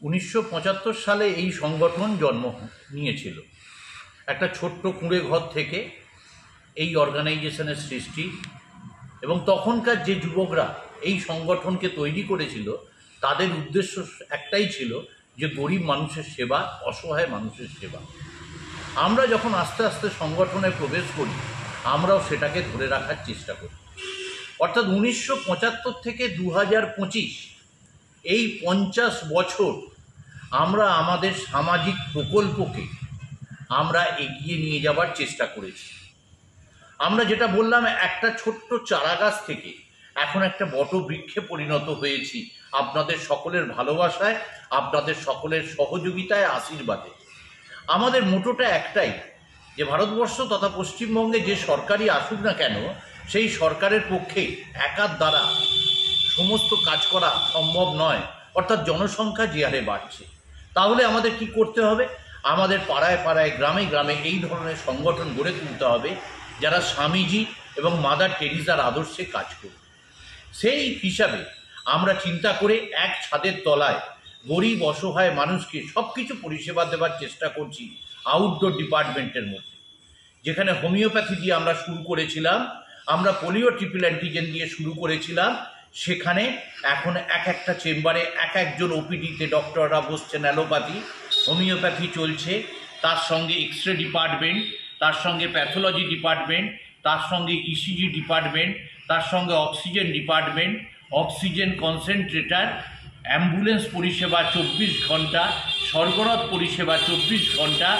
1975 সালে এই সংগঠন জন্ম নিয়েছিল। একটা ছোট্ট কুঁড়ে ঘর থেকে এই অর্গানাইজেশনের সৃষ্টি, এবং তখনকার যে যুবকরা এই সংগঠনকে তৈরি করেছিল তাদের উদ্দেশ্য একটাই ছিল যে গরিব মানুষের সেবা, অসহায় মানুষের সেবা। আমরা যখন আস্তে আস্তে সংগঠনে প্রবেশ করি, আমরাও সেটাকে ধরে রাখার চেষ্টা করি। অর্থাৎ 1975 থেকে 2025 এই 50 বছর আমরা আমাদের সামাজিক প্রকল্পকে আমরা এগিয়ে নিয়ে যাবার চেষ্টা করেছি। আমরা যেটা বললাম, একটা ছোট্ট চারাগাছ থেকে এখন একটা বট বৃক্ষে পরিণত হয়েছি আপনাদের সকলের ভালোবাসায়, আপনাদের সকলের সহযোগিতায়, আশীর্বাদে। আমাদের মোটোটা একটাই, যে ভারতবর্ষ তথা পশ্চিমবঙ্গে যে সরকারই আসুক না কেন, সেই সরকারের পক্ষে একার দ্বারা সমস্ত কাজ করা সম্ভব নয়। অর্থাৎ জনসংখ্যা যে হারে বাড়ছে, তাহলে আমাদের কি করতে হবে? আমাদের পাড়ায় পাড়ায়, গ্রামে গ্রামে এই ধরনের সংগঠন গড়ে তুলতে হবে যারা স্বামীজি এবং মাদার টেরিজার আদর্শে কাজ করবে। সেই হিসাবে আমরা চিন্তা করে এক ছাদের তলায় গরিব অসহায় মানুষকে সব কিছু পরিষেবা দেওয়ার চেষ্টা করছি আউটডোর ডিপার্টমেন্টের মধ্যে। যেখানে হোমিওপ্যাথি দিয়ে আমরা শুরু করেছিলাম, আমরা পোলিও ট্রিপল অ্যান্টিজেন দিয়ে শুরু করেছিলাম, সেখানে এখন এক একটা চেম্বারে এক একজন ওপিডিতে ডক্টররা বসছেন। অ্যালোপ্যাথি, হোমিওপ্যাথি চলছে, তার সঙ্গে এক্সরে ডিপার্টমেন্ট, তার সঙ্গে প্যাথোলজি ডিপার্টমেন্ট, তার সঙ্গে ইসিজি ডিপার্টমেন্ট, তার সঙ্গে oxygen department, oxygen concentrator, ambulance পরিষেবা 24 ঘন্টা, স্বর্গরথ পরিষেবা 24 ঘন্টা,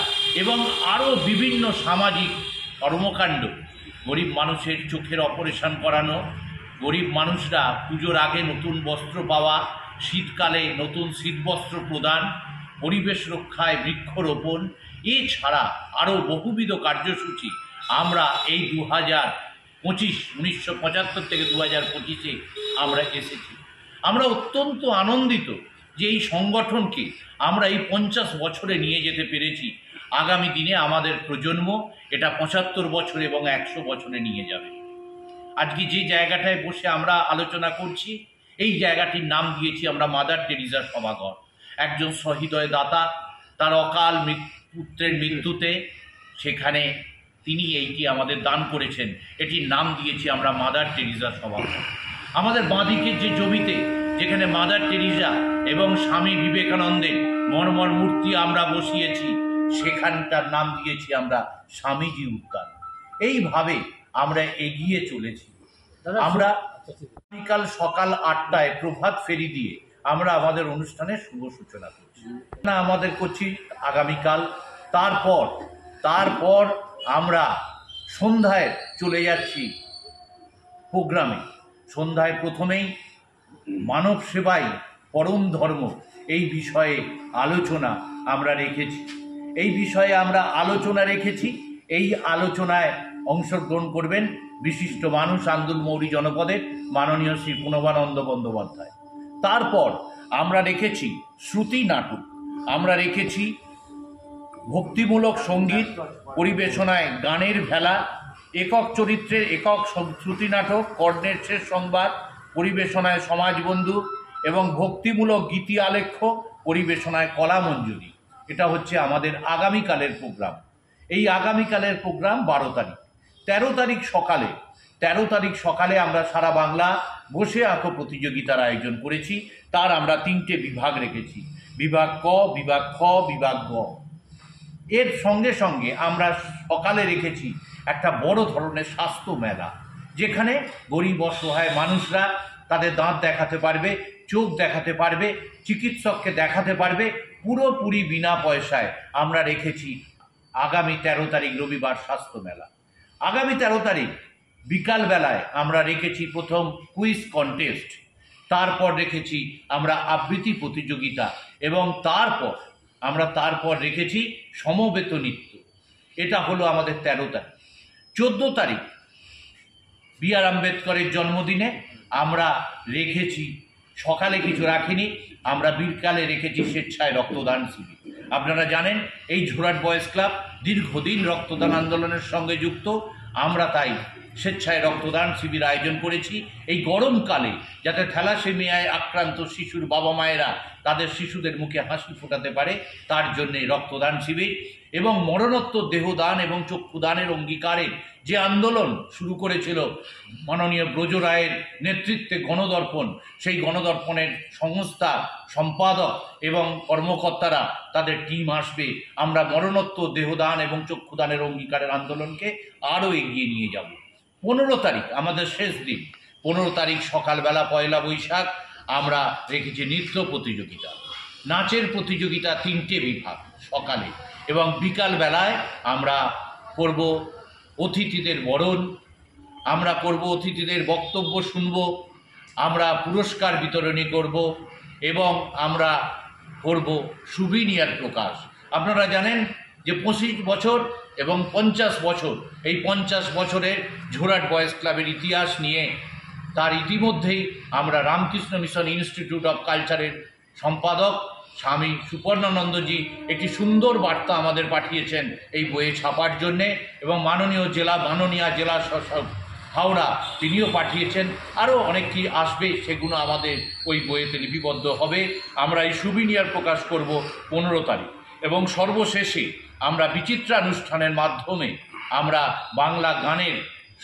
এবং আরও বিভিন্ন সামাজিক কর্মকাণ্ড। গরিব মানুষের চোখের অপারেশন করানো, গরিব মানুষরা পুজোর আগে নতুন বস্ত্র পাওয়া, শীতকালে নতুন শীতবস্ত্র প্রদান, পরিবেশ রক্ষায় বৃক্ষরোপণ, এছাড়া আরও বহুবিধ কার্যসূচি আমরা এই 1975 থেকে 2025-এ আমরা এসেছি। আমরা অত্যন্ত আনন্দিত যে এই সংগঠনকে আমরা এই 50 বছরে নিয়ে যেতে পেরেছি। আগামী দিনে আমাদের প্রজন্ম এটা 75 বছর এবং 100 বছরে নিয়ে যাবে। আজকে যে জায়গাটায় বসে আমরা আলোচনা করছি, এই জায়গাটির নাম দিয়েছি আমরা মাদার টেরিজা সভাঘর। একজন সহৃদয় দাতা, তার অকাল পুত্রের মৃত্যুতে সেখানে তিনি এইটি আমাদের দান করেছেন। এটির নাম দিয়েছি আমরা মাদার টেরিজা সভাঘর। আমাদের বাঁদিকের যে জমিতে, যেখানে মাদার টেরিজা এবং স্বামী বিবেকানন্দের মর্মর মূর্তি আমরা বসিয়েছি, সেখানটার নাম দিয়েছি আমরা স্বামীজি উদ্যান। এইভাবে আমরা এগিয়ে চলেছি। আমরা আগামীকাল সকাল 8টায় প্রভাত ফেরি দিয়ে আমরা আমাদের অনুষ্ঠানের শুভ সূচনা করছি। না, আমাদের করছি আগামীকাল। তারপর আমরা সন্ধ্যায় চলে যাচ্ছি প্রোগ্রামে। সন্ধ্যায় প্রথমেই মানব সেবাই পরম ধর্ম, এই বিষয়ে আলোচনা আমরা রেখেছি। এই আলোচনায় অংশগ্রহণ করবেন বিশিষ্ট মানুষ, আন্দুল মৌরি জনপদের মাননীয় শ্রী প্রণবানন্দ বন্দ্যোপাধ্যায়। তারপর আমরা রেখেছি শ্রুতি নাটক, আমরা রেখেছি ভক্তিমূলক সঙ্গীত পরিবেশনায় গানের ভেলা, একক চরিত্রের একক শ্রুতি নাটক, কর্ণের শেষ সংবাদ পরিবেশনায় সমাজবন্ধু, এবং ভক্তিমূলক গীতি আলেখ্য পরিবেশনায় কলামঞ্জুরি। এটা হচ্ছে আমাদের আগামীকালের প্রোগ্রাম। এই আগামীকালের প্রোগ্রাম 12 তারিখ। 13 তারিখ সকালে আমরা সারা বাংলা বসে আঁকো প্রতিযোগিতার আয়োজন করেছি। তার আমরা 3টে বিভাগ রেখেছি, বিভাগ ক, বিভাগ খ, বিভাগ গ। এর সঙ্গে সঙ্গে আমরা সকালে রেখেছি একটা বড় ধরনের স্বাস্থ্য মেলা, যেখানে গরিব অসহায় মানুষরা তাদের দাঁত দেখাতে পারবে, চোখ দেখাতে পারবে, চিকিৎসককে দেখাতে পারবে, পুরোপুরি বিনা পয়সায়। আমরা রেখেছি আগামী 13 তারিখ রবিবার স্বাস্থ্য মেলা। আগামী 13 তারিখ বিকালবেলায় আমরা রেখেছি প্রথম কুইজ কন্টেস্ট, তারপর রেখেছি আমরা আবৃত্তি প্রতিযোগিতা, এবং তারপর রেখেছি সমবেত নৃত্য। এটা হলো আমাদের 13 তারিখ। 14 তারিখ বি.আর. আম্বেদকরের জন্মদিনে আমরা রেখেছি, সকালে কিছু রাখিনি, আমরা বিকালে রেখেছি স্বেচ্ছায় রক্তদান শিবির। আপনারা জানেন এই ঝোড়াট বয়েজ ক্লাব দীর্ঘদিন রক্তদান আন্দোলনের সঙ্গে যুক্ত। আমরা তাই স্বেচ্ছায় রক্তদান শিবির আয়োজন করেছি এই গরমকালে, যাতে থ্যালাসেমিয়ায় আক্রান্ত শিশুর বাবা মায়েরা তাদের শিশুদের মুখে হাসি ফোটাতে পারে, তার জন্যে রক্তদান শিবির। এবং মরণোত্তর দেহদান এবং চক্ষুদানের অঙ্গীকারে যে আন্দোলন শুরু করেছিল মাননীয় ব্রজ রায়ের নেতৃত্বে গণদর্পণ, সেই গণদর্পণের সংস্থা সম্পাদক এবং কর্মকর্তারা তাদের টিম আসবে। আমরা মরণোত্তর দেহদান এবং চক্ষুদানের অঙ্গীকারের আন্দোলনকে আরও এগিয়ে নিয়ে যাব। 15 তারিখ আমাদের শেষ দিন। 15 তারিখ সকালবেলা, পয়লা বৈশাখ, আমরা রেখেছি নৃত্য প্রতিযোগিতা, নাচের প্রতিযোগিতা, 3টে বিভাগ সকালে, এবং বিকাল বেলায় আমরা করব অতিথিদের বরণ, আমরা করব অতিথিদের বক্তব্য শুনব, আমরা পুরস্কার বিতরণী করব এবং আমরা করব সুভিনিয়ার প্রকাশ। আপনারা জানেন যে 25 বছর এবং 50 বছর, এই 50 বছরের ঝোরহাট বয়েজ ক্লাবের ইতিহাস নিয়ে, তার ইতিমধ্যেই আমরা রামকৃষ্ণ মিশন ইনস্টিটিউট অফ কালচারের সম্পাদক স্বামী সুপর্ণানন্দজি একটি সুন্দর বার্তা আমাদের পাঠিয়েছেন এই বইয়ে ছাপার জন্যে, এবং মাননীয় জেলা শাসক হাওড়া তিনিও পাঠিয়েছেন। আরও অনেক কি আসবে, সেগুলো আমাদের ওই বইয়েতে লিপিবদ্ধ হবে। আমরা এই সুভিনিয়ার প্রকাশ করব 15 তারিখ, এবং সর্বশেষে আমরা বিচিত্রানুষ্ঠানের মাধ্যমে আমরা বাংলা গানের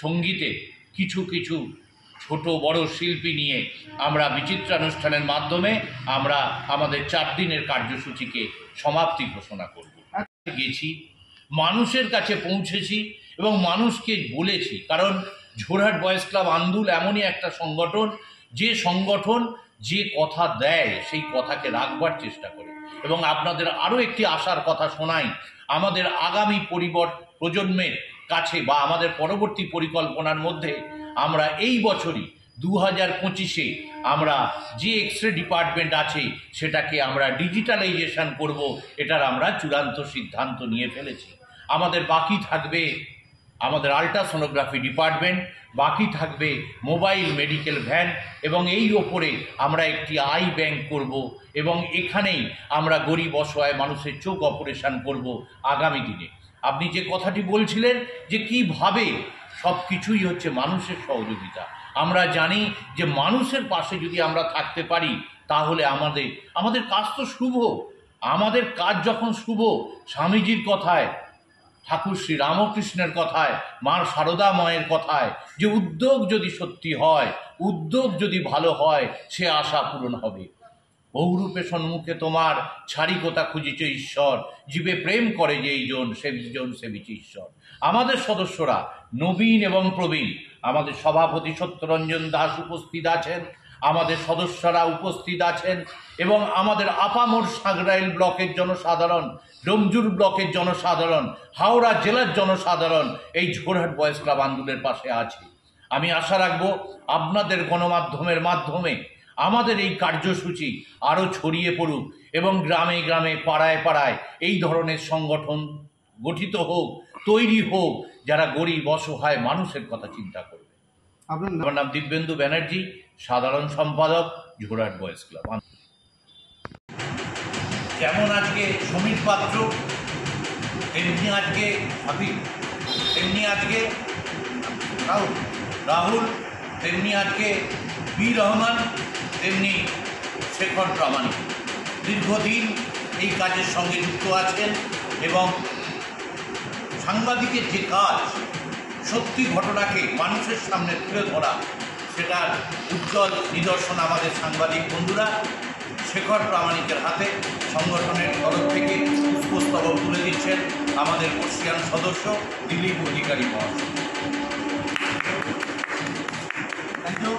সঙ্গীতে কিছু কিছু ছোট বড় শিল্পী নিয়ে আমরা বিচিত্রানুষ্ঠানের মাধ্যমে আমরা আমাদের 4 দিনের কার্যসূচিকে সমাপ্তি ঘোষণা করব। গেছি, মানুষের কাছে পৌঁছেছি এবং মানুষকে বলেছি, কারণ ঝোরহাট বয়েজ ক্লাব আন্দুল এমনই একটা সংগঠন যে কথা দেয় সেই কথাকে রাখবার চেষ্টা করে। এবং আপনাদের আরও একটি আশার কথা শোনাই, আমাদের আগামী প্রজন্মের কাছে বা আমাদের পরবর্তী পরিকল্পনার মধ্যে আমরা এই বছরই 2025-এ আমরা যে এক্সরে ডিপার্টমেন্ট আছে সেটাকে আমরা ডিজিটালাইজেশন করব, এটার আমরা চূড়ান্ত সিদ্ধান্ত নিয়ে ফেলেছি। আমাদের বাকি থাকবে আমাদের আল্ট্রাসোনোগ্রাফি ডিপার্টমেন্ট, বাকি থাকবে মোবাইল মেডিকেল ভ্যান, এবং এই ওপরে আমরা একটি আই ব্যাংক করব, এবং এখানেই আমরা গরিব অসহায় মানুষের চোখ অপারেশন করব আগামী দিনে। আপনি যে কথাটি বলছিলেন যে কিভাবে সব কিছুই হচ্ছে মানুষের সহযোগিতা, আমরা জানি যে মানুষের পাশে যদি আমরা থাকতে পারি তাহলে আমাদের কাজ তো শুভ। আমাদের কাজ যখন শুভ, স্বামীজির কথায়, ঠাকুর শ্রী রামকৃষ্ণের কথায়, মা সারদা মায়ের কথায়, যে উদ্যোগ যদি সত্যি হয়, উদ্যোগ যদি ভালো হয়, সে আশা পূরণ হবে। বহুরূপে সম্মুখে তোমার ছাড়ি কোথা খুঁজিছ ঈশ্বর, জীবে প্রেম করে যেই জন সেবিছে ঈশ্বর। আমাদের সদস্যরা নবীন এবং প্রবীণ, আমাদের সভাপতি সত্যরঞ্জন দাস উপস্থিত আছেন, আমাদের সদস্যরা উপস্থিত আছেন, এবং আমাদের আপামর সাঁকরাইল ব্লকের জনসাধারণ, ডোমজুর ব্লকের জনসাধারণ, হাওড়া জেলার জনসাধারণ এই ঝোরহাট বয়েজ ক্লাব আন্দোলনের পাশে আছে। আমি আশা রাখব আপনাদের গণমাধ্যমের মাধ্যমে আমাদের এই কার্যসূচি আরও ছড়িয়ে পড়ুক, এবং গ্রামে গ্রামে পাড়ায় পাড়ায় এই ধরনের সংগঠন গঠিত হোক, তৈরি হোক, যারা গরিব অসহায় মানুষের কথা চিন্তা করবে। আমার নাম দিব্যেন্দু ব্যানার্জি, সাধারণ সম্পাদক ঝোরহাট বয়েজ ক্লাব। যেমন আজকে সমীর পাত্র, তেমনি আজকে হাবিব, তেমনি আজকে রাহুল, তেমনি আজকে বীর রহমান, তেমনি শেখর প্রামাণিক দীর্ঘদিন এই কাজের সঙ্গে যুক্ত আছেন, এবং সাংবাদিকের যে কাজ, সত্যি ঘটনাকে মানুষের সামনে তুলে ধরা, সেটার উজ্জ্বল নিদর্শন আমাদের সাংবাদিক বন্ধুরা। শেখর প্রামাণিকের হাতে সংগঠনের তরফ থেকে পুষ্পস্তবক তুলে দিচ্ছেন আমাদের বর্ষিয়ান সদস্য দিলীপ অধিকারী মহাশয়। Thank you.